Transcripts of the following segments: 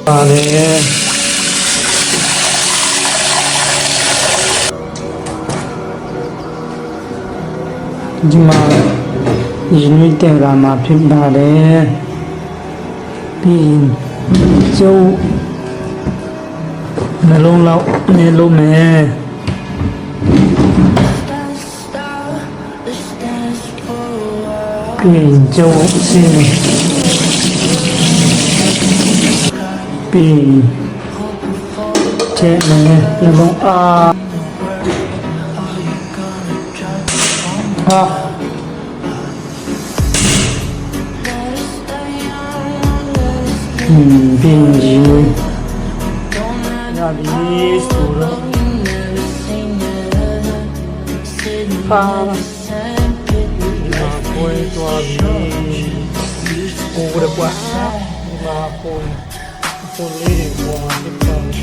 ပါတယ်ဒီမှာရင်းနှီးတဲ့ကမှာဖြစ်ပါတယ်ပြီးကျုပ်နှလုံးလောက်နေလို့မယ်ပြီးကျုပ်စင်းပြီးတဲ့နေနှလုံးဟာပြီးညာဒီဆိုတော့ဟာကိုယ်တော်ပြီးကိုယ်ရကွာမာကိုလေးကိုဒီပေါ်ကိုယ်ခ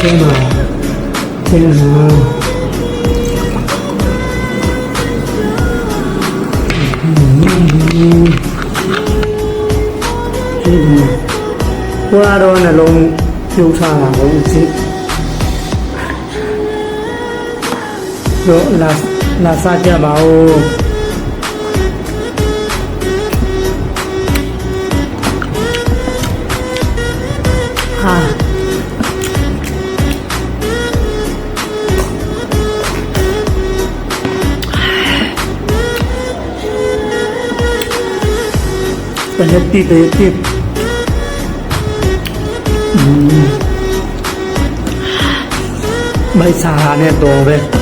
ျင်းမှာတင်လာဘွားတော့နှလုံးပြိုးထားတာကိုသိတော့လာစားကြပါဦးဟာPetit Bây giờ này đồ về